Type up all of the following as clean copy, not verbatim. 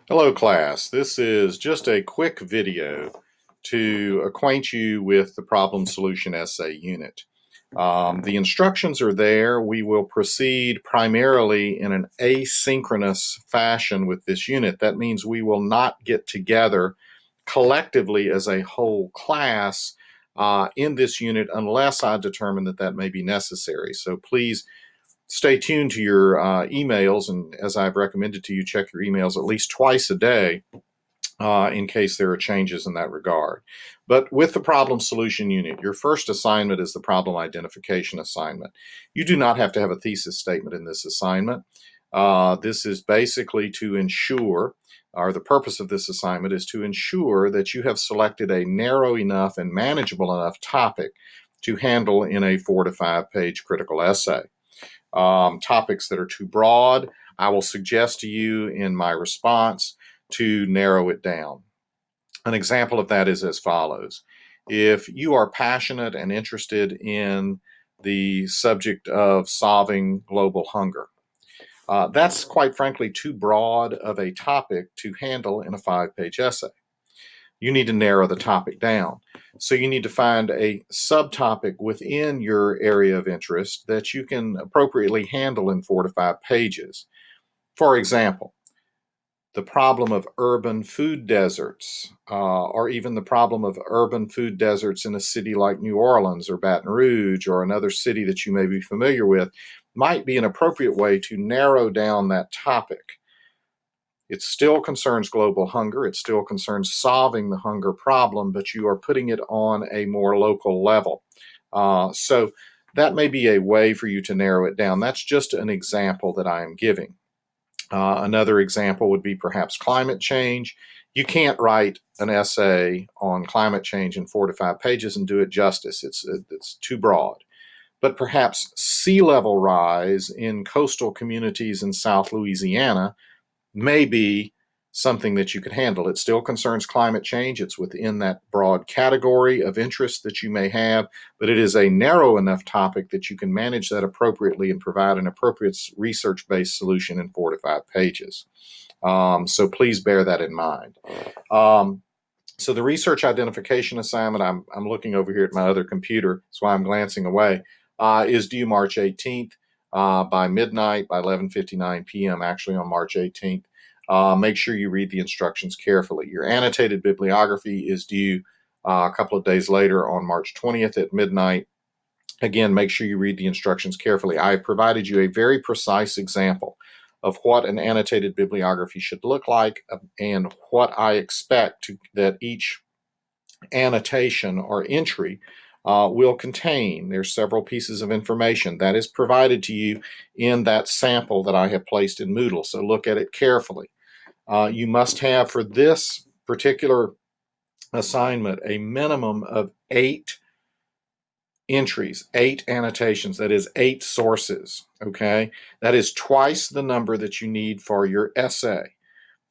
Hello class, this is just a quick video to acquaint you with the problem solution essay unit. The instructions are there. We will proceed primarily in an asynchronous fashion with this unit. That means we will not get together collectively as a whole class in this unit unless I determine that that may be necessary. So please stay tuned to your emails, and as I've recommended to you, check your emails at least twice a day in case there are changes in that regard. But with the problem solution unit, your first assignment is the problem identification assignment. You do not have to have a thesis statement in this assignment. This is basically to ensure, or the purpose of this assignment is to ensure that you have selected a narrow enough and manageable enough topic to handle in a 4 to 5 page critical essay. Topics that are too broad, I will suggest to you in my response to narrow it down. An example of that is as follows. If you are passionate and interested in the subject of solving global hunger, that's quite frankly too broad of a topic to handle in a 5-page essay. You need to narrow the topic down. So you need to find a subtopic within your area of interest that you can appropriately handle in 4 to 5 pages. For example, the problem of urban food deserts, or even the problem of urban food deserts in a city like New Orleans or Baton Rouge or another city that you may be familiar with, might be an appropriate way to narrow down that topic. It still concerns global hunger. It still concerns solving the hunger problem, but you are putting it on a more local level. So that may be a way for you to narrow it down. That's just an example that I am giving. Another example would be perhaps climate change. You can't write an essay on climate change in 4 to 5 pages and do it justice. It's too broad. But perhaps sea level rise in coastal communities in South Louisiana may be something that you could handle. It still concerns climate change. It's within that broad category of interest that you may have, but it is a narrow enough topic that you can manage that appropriately and provide an appropriate research-based solution in 4 to 5 pages. So please bear that in mind. So the research identification assignment, I'm looking over here at my other computer, that's why I'm glancing away, is due March 18th. By midnight, by 11:59 p.m., actually on March 18th. Make sure you read the instructions carefully. Your annotated bibliography is due a couple of days later on March 20th at midnight. Again, make sure you read the instructions carefully. I have provided you a very precise example of what an annotated bibliography should look like and what I expect that each annotation or entry will contain. There's several pieces of information that is provided to you in that sample that I have placed in Moodle, so look at it carefully. You must have, for this particular assignment, a minimum of 8 entries, 8 annotations, that is 8 sources, okay? That is twice the number that you need for your essay.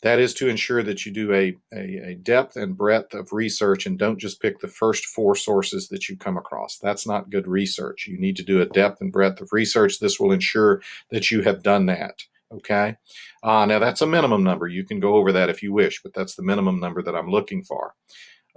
That is to ensure that you do a depth and breadth of research and don't just pick the first 4 sources that you come across. That's not good research. You need to do a depth and breadth of research. This will ensure that you have done that, okay? Now, that's a minimum number. You can go over that if you wish, but that's the minimum number that I'm looking for.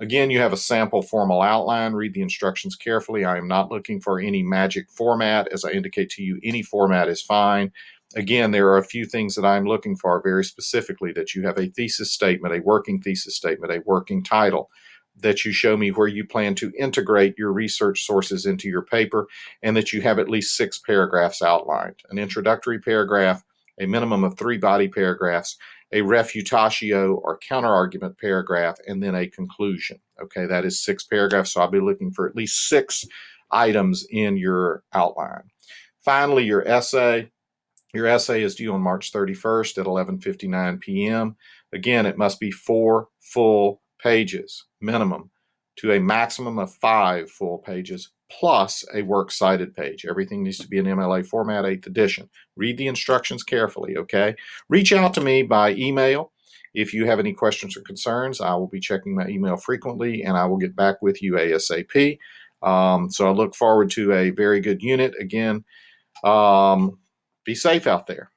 Again, you have a sample formal outline. Read the instructions carefully. I am not looking for any magic format. As I indicate to you, any format is fine. Again, there are a few things that I'm looking for very specifically: that you have a thesis statement, a working thesis statement, a working title, that you show me where you plan to integrate your research sources into your paper, and that you have at least 6 paragraphs outlined. An introductory paragraph, a minimum of 3 body paragraphs, a refutatio or counterargument paragraph, and then a conclusion. Okay, that is 6 paragraphs, so I'll be looking for at least 6 items in your outline. Finally, your essay. Your essay is due on March 31st at 11:59 p.m. Again, it must be 4 full pages minimum to a maximum of 5 full pages plus a works cited page. Everything needs to be in MLA format, 8th edition. Read the instructions carefully, okay? Reach out to me by email if you have any questions or concerns. I will be checking my email frequently, and I will get back with you ASAP. So I look forward to a very good unit. Again, be safe out there.